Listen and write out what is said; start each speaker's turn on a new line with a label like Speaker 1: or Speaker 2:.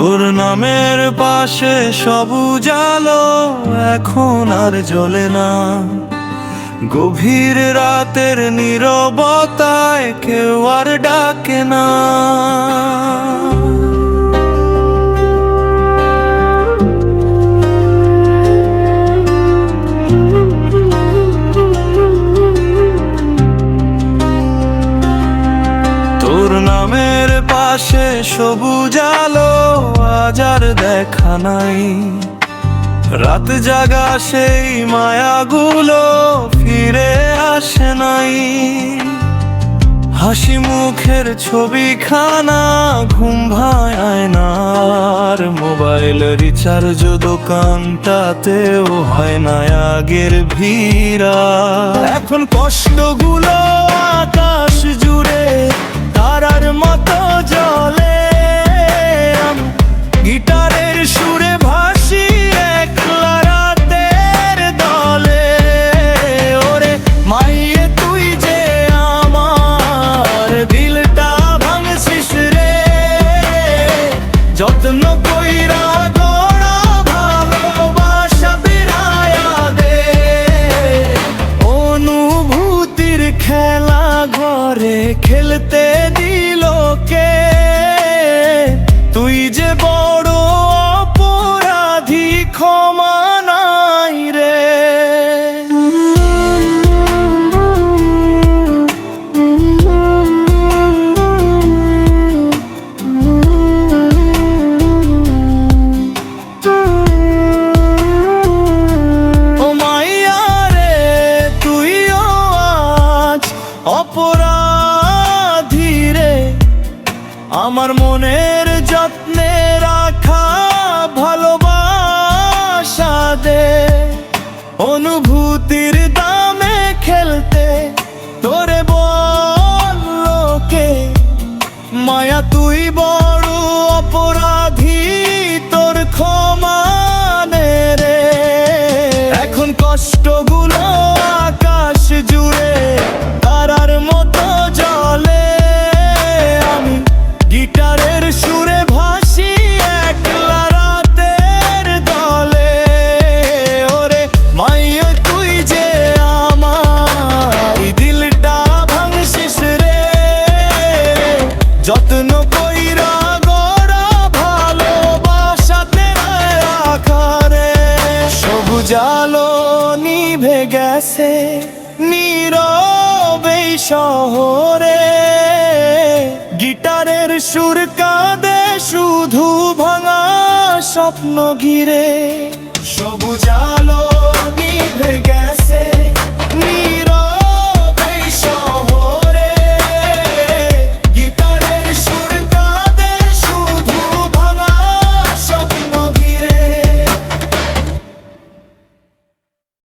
Speaker 1: তোর নামের পাশে সবুজ আলো এখন আর জ্বলে না, গভীর রাতের নীরবতায় কেউ আর ডাকে না। তোর নামের পাশে সবুজ আলো আজ আর দেখা নাই, রাত জাগা সেই মায়াগুলো ফিরে আসে নাই। হাসি মুখের ছবিখানা ঘুম ভায় না, আর মোবাইল রিচার্জ দোকানটাতেও হয় না আগের ভিড়। এখন কষ্টগুলো আকাশ জুড়ে তারার মতো জ্বলে, গিটারের সুরে ভাসি একলা রাতের দলে। ওরে মাইয়ে তুই যে আমার দিলটা ভাঙছিস রে, যত্ন কইরা গড়া ভালোবাসা বিরায়া দে। অনুভূতির খেলা ঘরে খেলতে দিল কে, তুই যে বড় অপরাধী ক্ষমা নাই রে। ও মাইয়া রে তুইও আজ অপরাধী রে, আমার মনের যত্নে রাখা ভালোবাসা দে। অনুভূতির দামে খেলতে তোরে বলল কে, মায়া তুই বড় অপরাধী, তোর ক্ষমা নে রে। এখন কষ্টগুলো আকাশ জুড়ে তারার মতো জ্বলে, আমি গিটারের সুরে ভাসি একলা রাতের দলে। ওরে মাইয়া তুই যে আমার দিলটা ভাঙছিস রে, যত্ন কইরা গড়া ভালোবাসাতে রাখা রে। সবুজ আলো নিভে গেছে নীরবে শহরে, গিটারের সুর কাঁদে শুধু ভাঙা স্বপ্ন ঘিরে। সবুজ